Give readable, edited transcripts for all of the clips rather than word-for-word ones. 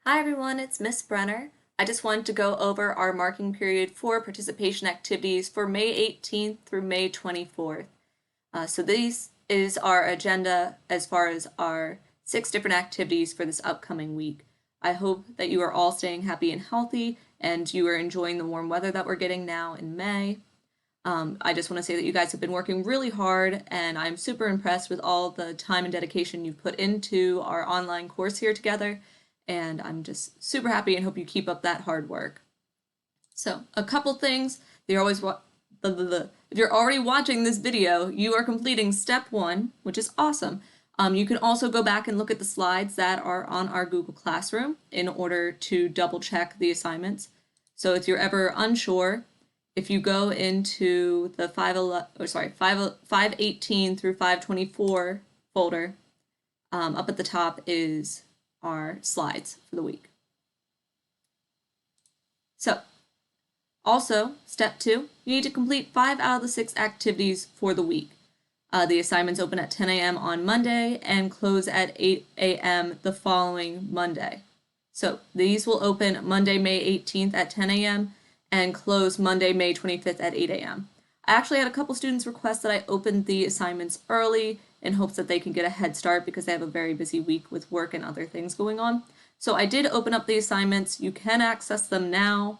Hi everyone, it's Miss Brenner. I just wanted to go over our marking period for participation activities for May 18th through May 24th. So this is our agenda as far as our 6 different activities for this upcoming week. I hope that you are all staying happy and healthy and you are enjoying the warm weather that we're getting now in May. I just want to say that you guys have been working really hard and I'm super impressed with all the time and dedication you've put into our online course here together, and I'm just super happy and hope you keep up that hard work. So a couple things, if you're already watching this video, you are completing step 1, which is awesome. You can also go back and look at the slides that are on our Google Classroom in order to double check the assignments. So if you're ever unsure, if you go into the 518 through 524 folder, up at the top is our slides for the week. So, also, step 2, you need to complete 5 out of the 6 activities for the week. The assignments open at 10 a.m. on Monday and close at 8 a.m. the following Monday. So these will open Monday, May 18th at 10 a.m. and close Monday, May 25th at 8 a.m. I actually had a couple students request that I open the assignments early in hopes that they can get a head start because they have a very busy week with work and other things going on. So I did open up the assignments. You can access them now,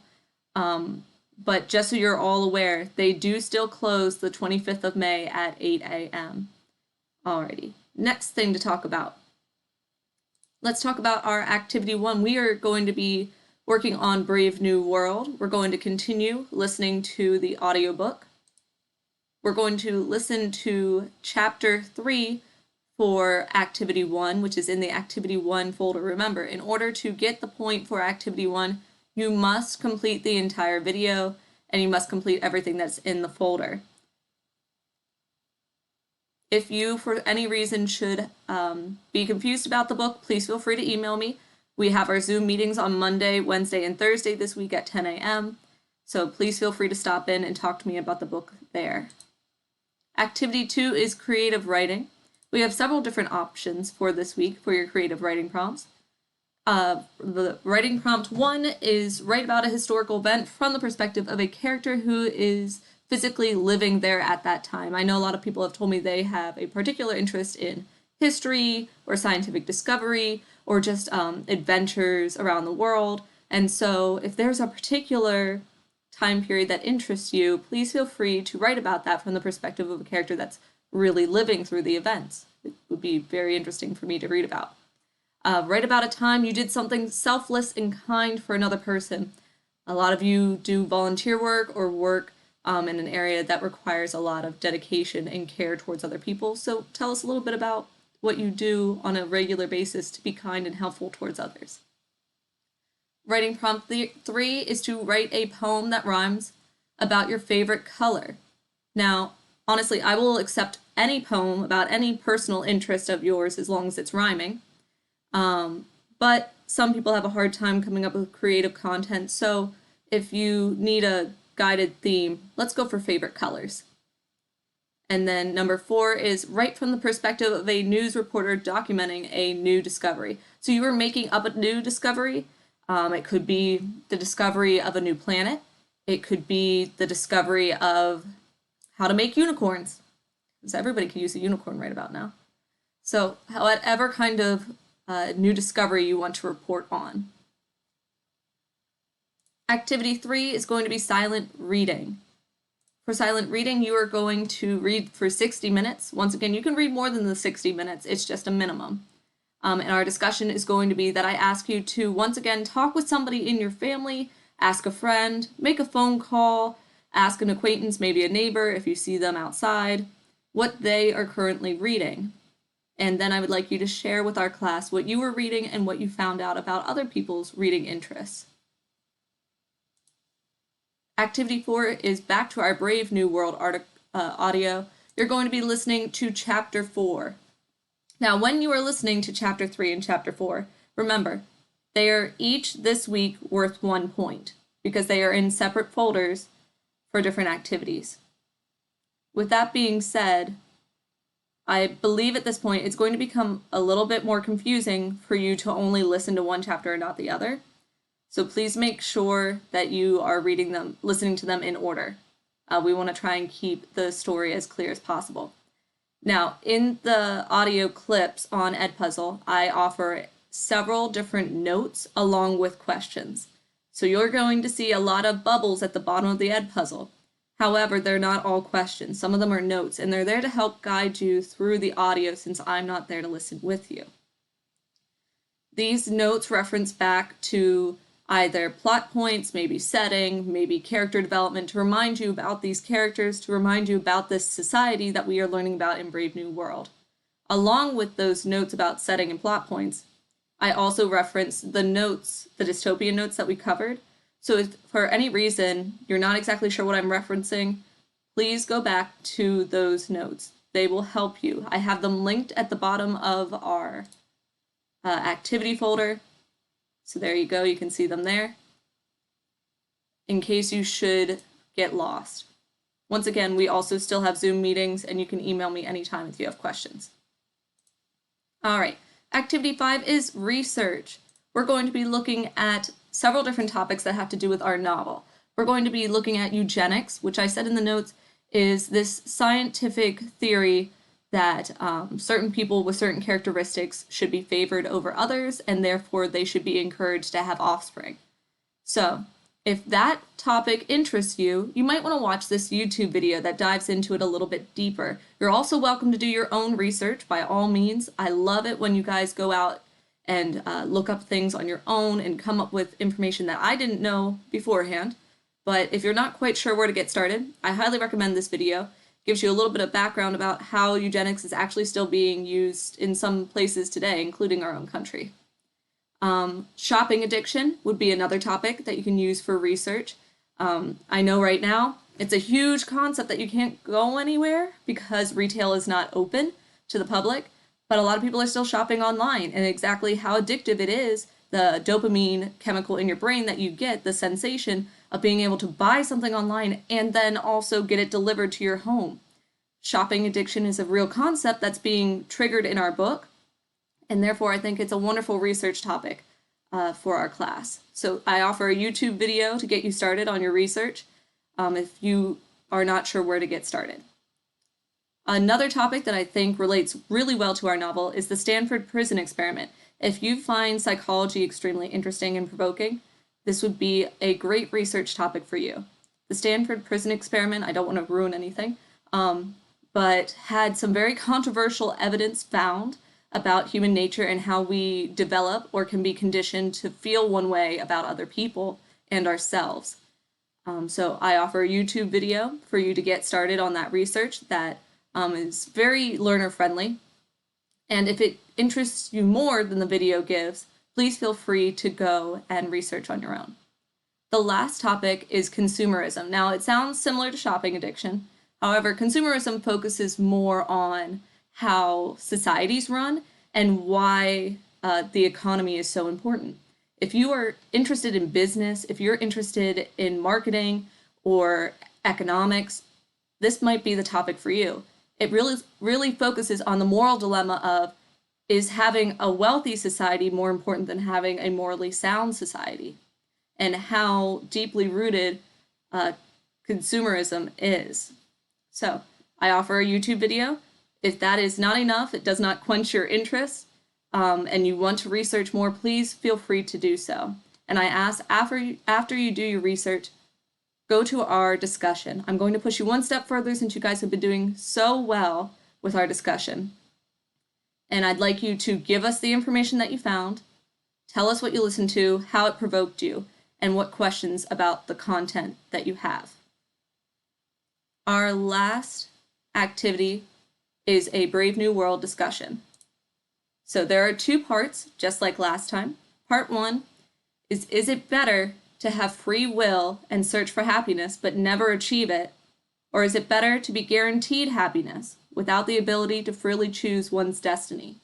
but just so you're all aware, they do still close the 25th of May at 8 a.m. Alrighty, next thing to talk about. Let's talk about our activity 1. We are going to be working on Brave New World. We're going to continue listening to the audiobook. We're going to listen to chapter 3 for activity 1, which is in the activity 1 folder. Remember, in order to get the point for activity 1, you must complete the entire video and you must complete everything that's in the folder. If you, for any reason, should be confused about the book, please feel free to email me. We have our Zoom meetings on Monday, Wednesday, and Thursday this week at 10 a.m. So please feel free to stop in and talk to me about the book there. Activity 2 is creative writing. We have several different options for this week for your creative writing prompts. The writing prompt 1 is write about a historical event from the perspective of a character who is physically living there at that time. I know a lot of people have told me they have a particular interest in history or scientific discovery or just adventures around the world. And so if there's a particular time period that interests you, please feel free to write about that from the perspective of a character that's really living through the events. It would be very interesting for me to read about. Write about a time you did something selfless and kind for another person. A lot of you do volunteer work or work in an area that requires a lot of dedication and care towards other people. So tell us a little bit about what you do on a regular basis to be kind and helpful towards others. Writing prompt 3 is to write a poem that rhymes about your favorite color. Now, honestly, I will accept any poem about any personal interest of yours as long as it's rhyming. But some people have a hard time coming up with creative content, so if you need a guided theme, let's go for favorite colors. And then number 4 is write from the perspective of a news reporter documenting a new discovery. So you are making up a new discovery. It could be the discovery of a new planet. It could be the discovery of how to make unicorns, because everybody can use a unicorn right about now. So whatever kind of new discovery you want to report on. Activity 3 is going to be silent reading. For silent reading, you are going to read for 60 minutes. Once again, you can read more than the 60 minutes. It's just a minimum. And our discussion is going to be that I ask you to, once again, talk with somebody in your family, ask a friend, make a phone call, ask an acquaintance, maybe a neighbor, if you see them outside, what they are currently reading. And then I would like you to share with our class what you were reading and what you found out about other people's reading interests. Activity 4 is back to our Brave New World audio. You're going to be listening to Chapter 4. Now, when you are listening to Chapter 3 and Chapter 4, remember, they are each this week worth 1 point because they are in separate folders for different activities. With that being said, I believe at this point it's going to become a little bit more confusing for you to only listen to one chapter and not the other. So please make sure that you are listening to them in order. We want to try and keep the story as clear as possible. Now, in the audio clips on Edpuzzle, I offer several different notes along with questions. So you're going to see a lot of bubbles at the bottom of the Edpuzzle. However, they're not all questions. Some of them are notes, and they're there to help guide you through the audio since I'm not there to listen with you. These notes reference back to either plot points, maybe setting, maybe character development, to remind you about these characters, to remind you about this society that we are learning about in Brave New World. Along with those notes about setting and plot points, I also reference the notes, the dystopian notes that we covered. So if for any reason you're not exactly sure what I'm referencing, please go back to those notes. They will help you. I have them linked at the bottom of our activity folder. So there you go, you can see them there, in case you should get lost. Once again, we also still have Zoom meetings, and you can email me anytime if you have questions. All right, Activity 5 is research. We're going to be looking at several different topics that have to do with our novel. We're going to be looking at eugenics, which I said in the notes is this scientific theory that certain people with certain characteristics should be favored over others, and therefore they should be encouraged to have offspring. So if that topic interests you, you might want to watch this YouTube video that dives into it a little bit deeper. You're also welcome to do your own research by all means. I love it when you guys go out and look up things on your own and come up with information that I didn't know beforehand. But if you're not quite sure where to get started, I highly recommend this video. Gives you a little bit of background about how eugenics is actually still being used in some places today, including our own country. Shopping addiction would be another topic that you can use for research. I know right now it's a huge concept that you can't go anywhere because retail is not open to the public, but a lot of people are still shopping online, and exactly how addictive it is, the dopamine chemical in your brain that you get, the sensation of being able to buy something online and then also get it delivered to your home. Shopping addiction is a real concept that's being triggered in our book, and therefore I think it's a wonderful research topic for our class. So I offer a YouTube video to get you started on your research if you are not sure where to get started. Another topic that I think relates really well to our novel is the Stanford Prison Experiment. If you find psychology extremely interesting and provoking, this would be a great research topic for you. The Stanford Prison Experiment, I don't want to ruin anything, but had some very controversial evidence found about human nature and how we develop or can be conditioned to feel one way about other people and ourselves. So I offer a YouTube video for you to get started on that research that is very learner-friendly. And if it interests you more than the video gives, please feel free to go and research on your own. The last topic is consumerism. Now, it sounds similar to shopping addiction. However, consumerism focuses more on how societies run and why the economy is so important. If you are interested in business, if you're interested in marketing or economics, this might be the topic for you. It really focuses on the moral dilemma of, is having a wealthy society more important than having a morally sound society? And how deeply rooted consumerism is. So I offer a YouTube video. If that is not enough, it does not quench your interest, and you want to research more, please feel free to do so. And I ask, after you do your research, go to our discussion. I'm going to push you one step further since you guys have been doing so well with our discussion. And I'd like you to give us the information that you found, tell us what you listened to, how it provoked you, and what questions about the content that you have. Our last activity is a Brave New World discussion. So there are two parts, just like last time. Part one is it better to have free will and search for happiness but never achieve it? Or is it better to be guaranteed happiness without the ability to freely choose one's destiny?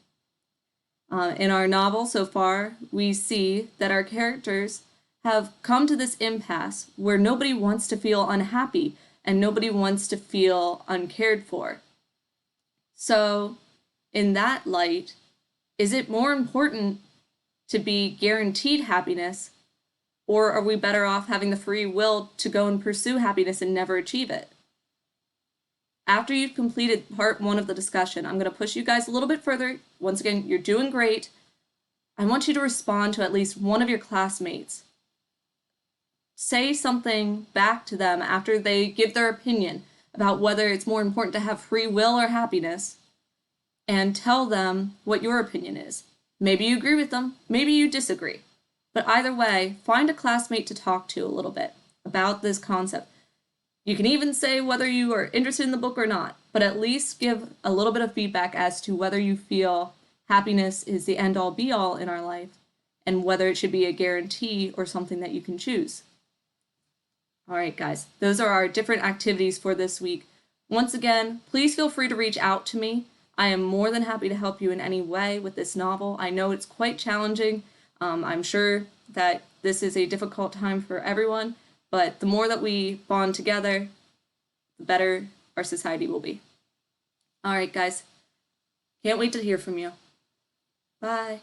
In our novel so far, we see that our characters have come to this impasse where nobody wants to feel unhappy and nobody wants to feel uncared for. So, in that light, is it more important to be guaranteed happiness, or are we better off having the free will to go and pursue happiness and never achieve it? After you've completed part 1 of the discussion, I'm going to push you guys a little bit further. Once again, you're doing great. I want you to respond to at least one of your classmates. Say something back to them after they give their opinion about whether it's more important to have free will or happiness, and tell them what your opinion is. Maybe you agree with them, maybe you disagree. But either way, find a classmate to talk to a little bit about this concept. You can even say whether you are interested in the book or not, but at least give a little bit of feedback as to whether you feel happiness is the end-all be-all in our life, and whether it should be a guarantee or something that you can choose. All right, guys, those are our different activities for this week. Once again, please feel free to reach out to me. I am more than happy to help you in any way with this novel. I know it's quite challenging. I'm sure that this is a difficult time for everyone, but the more that we bond together, the better our society will be. All right, guys. Can't wait to hear from you. Bye.